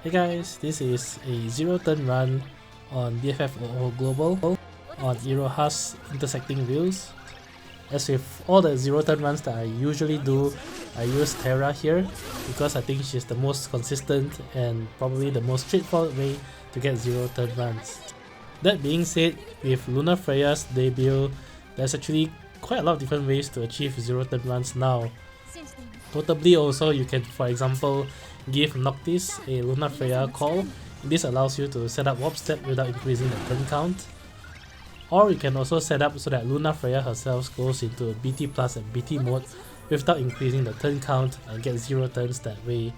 Hey guys, this is a 0 turn run on DFFOO Global on Iroha's intersecting wheels. As with all the 0 turn runs that I usually do, I use Terra here because I think she's the most consistent and probably the most straightforward way to get 0 turn runs. That being said, with Lunafreya's debut, there's actually quite a lot of different ways to achieve 0 turn runs now. Notably also, you can, for example, give Noctis a Lunafreya call. This allows you to set up warp step without increasing the turn count. Or you can also set up so that Lunafreya herself goes into BT plus and BT mode without increasing the turn count and get 0 turns that way.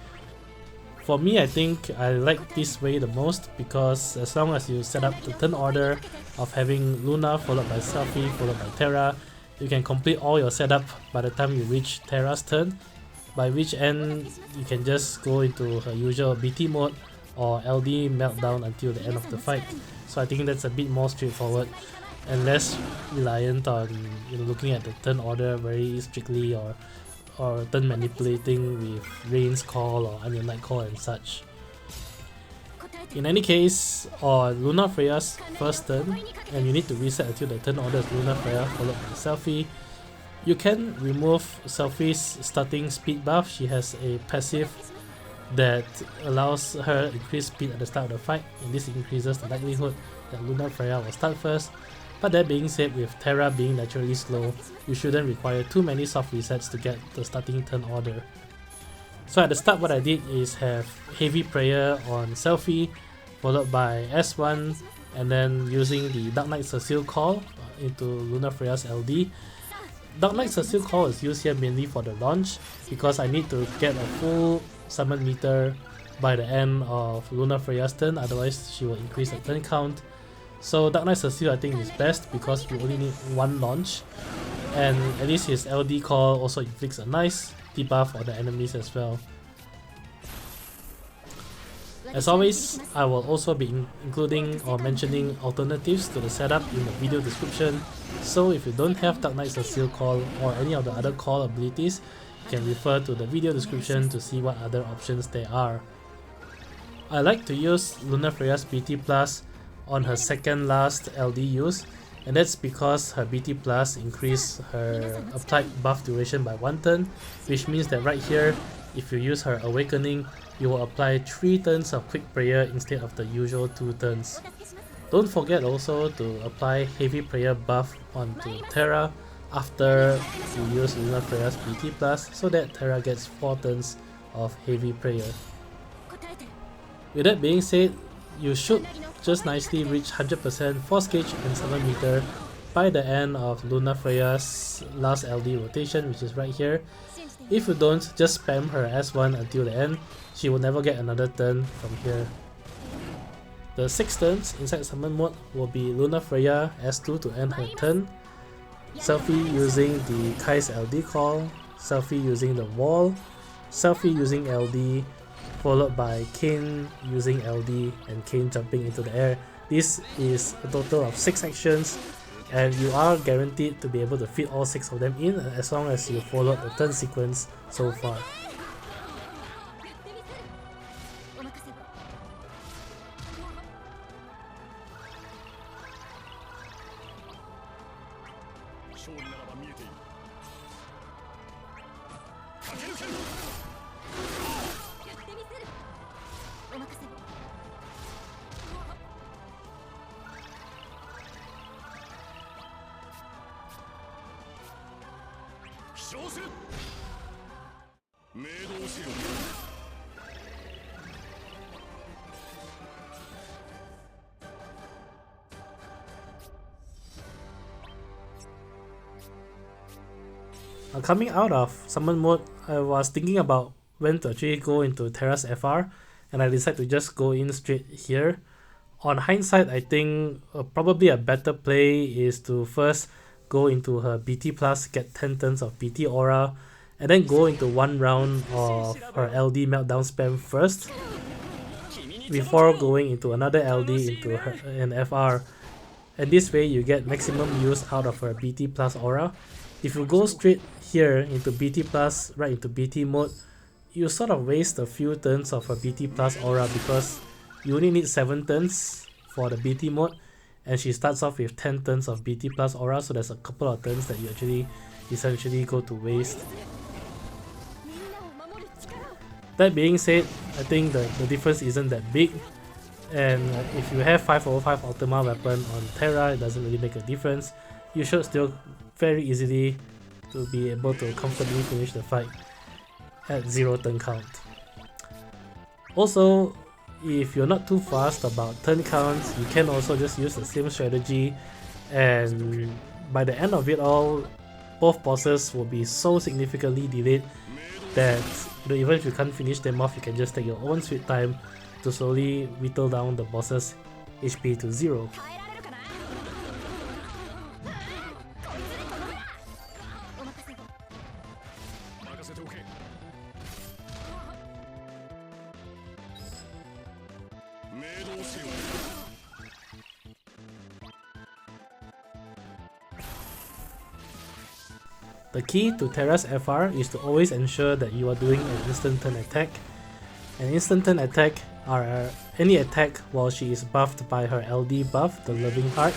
For me, I think I like this way the most because as long as you set up the turn order of having Luna followed by Selphie followed by Terra, you can complete all your setup by the time you reach Terra's turn, by which end you can just go into her usual BT mode or LD meltdown until the end of the fight. So I think that's a bit more straightforward and less reliant on looking at the turn order very strictly or turn manipulating with Rain's call or Onion Knight call and such. In any case, on Lunafreya's first turn, and you need to reset until the turn order is Lunafreya followed by Selphie, you can remove Selphie's starting speed buff. She has a passive that allows her increased speed at the start of the fight, and this increases the likelihood that Lunafreya will start first. But that being said, with Terra being naturally slow, you shouldn't require too many soft resets to get the starting turn order. So at the start, what I did is have Heavy Prayer on Selphie, followed by S1, and then using the Dark Knight Cecile call into Lunafreya's LD. Dark Knight Cecile call is used here mainly for the launch because I need to get a full summon meter by the end of Lunafreya's turn, otherwise she will increase the turn count. So Dark Knight Cecile I think is best because you only need one launch, and at least his LD call also inflicts a nice debuff on the enemies as well. As always, I will also be including or mentioning alternatives to the setup in the video description, so if you don't have Dark Knight Cecile call or any of the other call abilities, you can refer to the video description to see what other options there are. I like to use Lunafreya's BT Plus on her second last LD use, and that's because her BT Plus increase her applied buff duration by 1 turn, which means that right here, if you use her Awakening, you will apply 3 turns of Quick Prayer instead of the usual 2 turns. Don't forget also to apply Heavy Prayer buff onto Terra after you use Lunafreya's BT Plus so that Terra gets 4 turns of Heavy Prayer. With that being said, you should just nicely reach 100% Force Gauge and Summon Meter by the end of Lunafreya's last LD rotation, which is right here. If you don't, just spam her S1 until the end. She will never get another turn from here. The 6 turns inside Summon mode will be Lunafreya S2 to end her turn, Selphie using the Keiss LD call, Selphie using the wall, Selphie using LD, followed by Kain using LD and Kain jumping into the air. This is a total of 6 actions, and you are guaranteed to be able to fit all 6 of them in as long as you follow the turn sequence so far. Coming out of Summon mode, I was thinking about when to actually go into Terra's FR, and I decided to just go in straight here. On hindsight, I think probably a better play is to first go into her BT Plus, get 10 turns of BT Aura, and then go into 1 round of her LD Meltdown spam first, before going into another LD into an FR. And this way you get maximum use out of her BT Plus Aura. If you go straight here into BT Plus, right into BT mode, you sort of waste a few turns of a BT plus aura because you only need 7 turns for the BT mode, and she starts off with 10 turns of BT plus aura, so there's a couple of turns that you actually essentially go to waste. That being said, I think the difference isn't that big, and if you have 5/5 Ultima weapon on Terra, it doesn't really make a difference. You should still very easily to be able to comfortably finish the fight at 0 turn count. Also, if you're not too fast about turn counts, you can also just use the same strategy, and by the end of it all, both bosses will be so significantly delayed that even if you can't finish them off, you can just take your own sweet time to slowly whittle down the boss's HP to 0. The key to Terra's FR is to always ensure that you are doing an instant turn attack. An instant turn attack are any attack while she is buffed by her LD buff, the Loving Heart,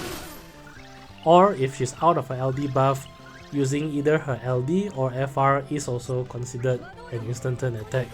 or if she's out of her LD buff, using either her LD or FR is also considered an instant turn attack.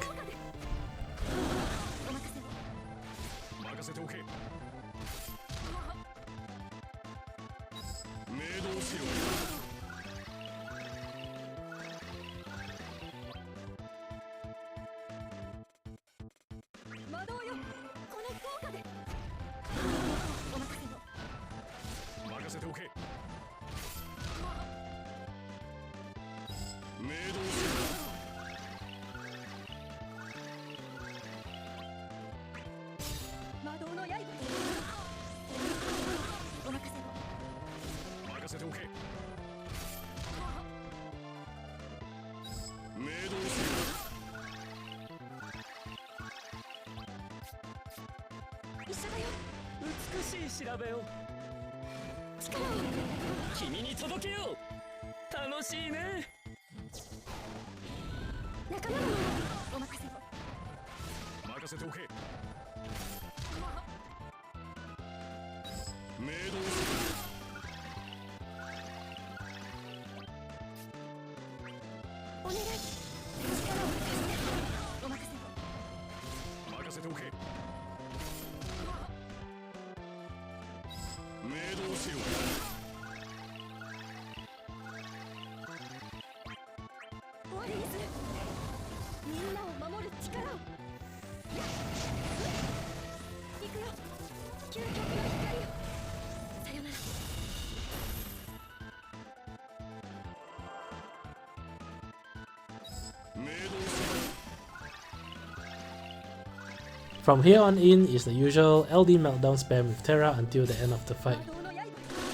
From here on in is the usual LD meltdown spam with Terra until the end of the fight.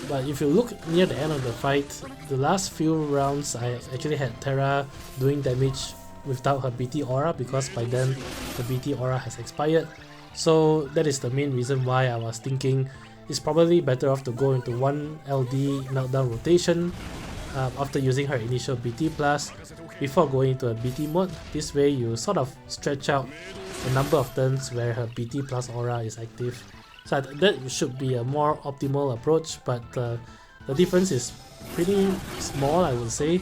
But if you look near the end of the fight, the last few rounds I actually had Terra doing damage without her BT aura because by then the BT aura has expired. So that is the main reason why I was thinking it's probably better off to go into one LD meltdown rotation after using her initial BT plus before going into a BT mode. This way you sort of stretch out the number of turns where her BT plus aura is active. So that should be a more optimal approach, but the difference is pretty small, I would say.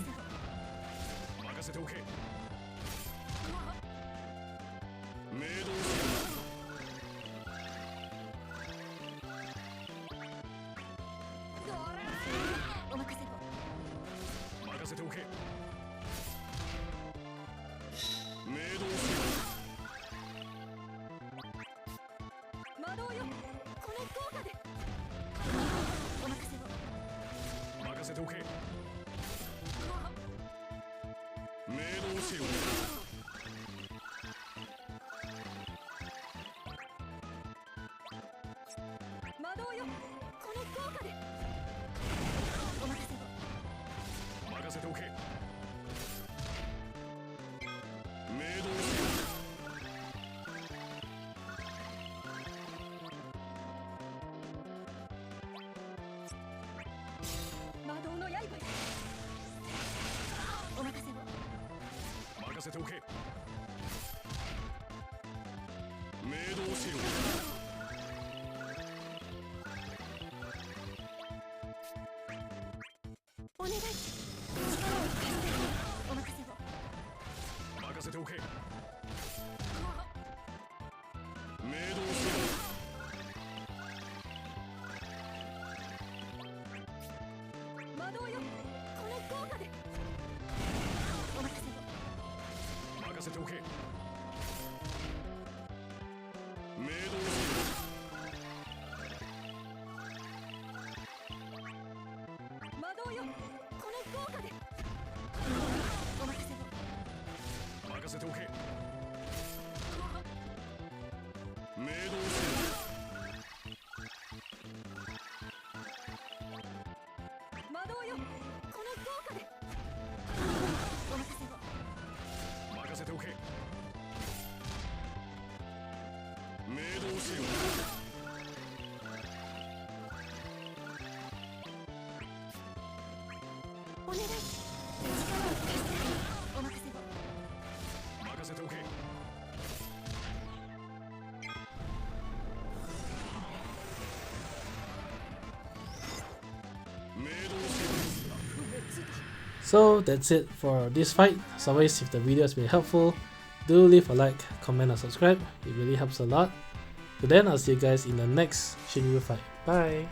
So that's it for this fight. As always, if the video has been helpful, do leave a like, comment and subscribe. It really helps a lot. But then I'll see you guys in the next Shinryu fight. Bye!